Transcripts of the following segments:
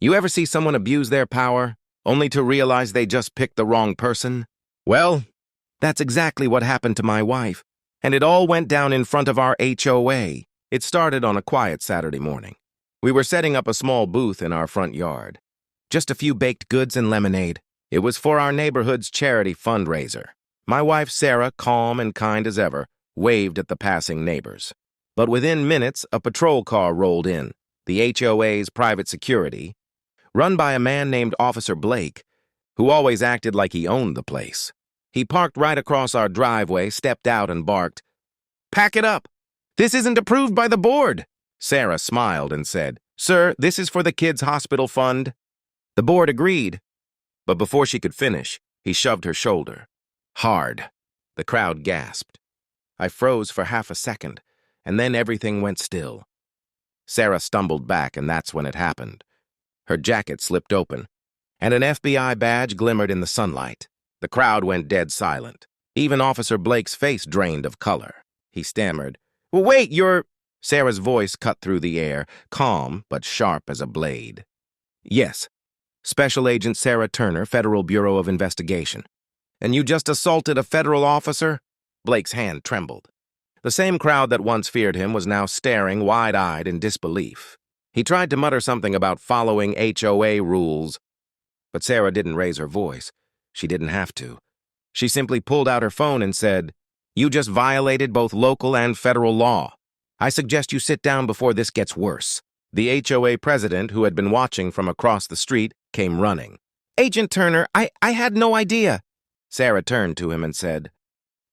You ever see someone abuse their power, only to realize they just picked the wrong person? Well, that's exactly what happened to my wife, and it all went down in front of our HOA. It started on a quiet Saturday morning. We were setting up a small booth in our front yard. Just a few baked goods and lemonade. It was for our neighborhood's charity fundraiser. My wife, Sarah, calm and kind as ever, waved at the passing neighbors. But within minutes, a patrol car rolled in, the HOA's private security, run by a man named Officer Blake, who always acted like he owned the place. He parked right across our driveway, stepped out, and barked, "Pack it up! This isn't approved by the board!" Sarah smiled and said, "Sir, this is for the kids' hospital fund." The board agreed, but before she could finish, he shoved her shoulder. Hard. The crowd gasped. I froze for half a second, and then everything went still. Sarah stumbled back, and that's when it happened. Her jacket slipped open, and an FBI badge glimmered in the sunlight. The crowd went dead silent. Even Officer Blake's face drained of color. He stammered, "Well, wait, you're—" Sarah's voice cut through the air, calm but sharp as a blade. "Yes, Special Agent Sarah Turner, Federal Bureau of Investigation. And you just assaulted a federal officer?" Blake's hand trembled. The same crowd that once feared him was now staring wide-eyed in disbelief. He tried to mutter something about following HOA rules, but Sarah didn't raise her voice. She didn't have to. She simply pulled out her phone and said, "You just violated both local and federal law. I suggest you sit down before this gets worse." The HOA president, who had been watching from across the street, came running. "Agent Turner, I had no idea." Sarah turned to him and said,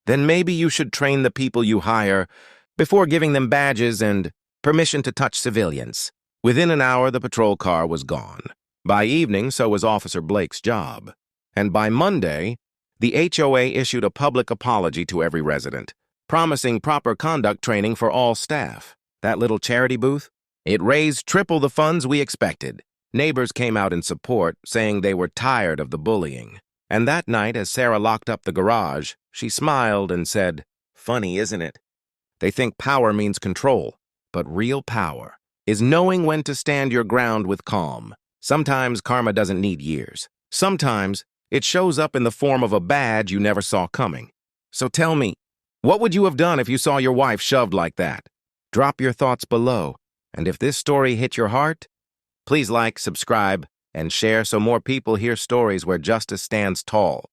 "Then maybe you should train the people you hire before giving them badges and permission to touch civilians." Within an hour, the patrol car was gone. By evening, so was Officer Blake's job. And by Monday, the HOA issued a public apology to every resident, promising proper conduct training for all staff. That little charity booth? It raised triple the funds we expected. Neighbors came out in support, saying they were tired of the bullying. And that night, as Sarah locked up the garage, she smiled and said, "Funny, isn't it? They think power means control, but real power is knowing when to stand your ground with calm. Sometimes karma doesn't need years. Sometimes it shows up in the form of a badge you never saw coming. So tell me, what would you have done if you saw your wife shoved like that? Drop your thoughts below, and if this story hit your heart, please like, subscribe, and share so more people hear stories where justice stands tall.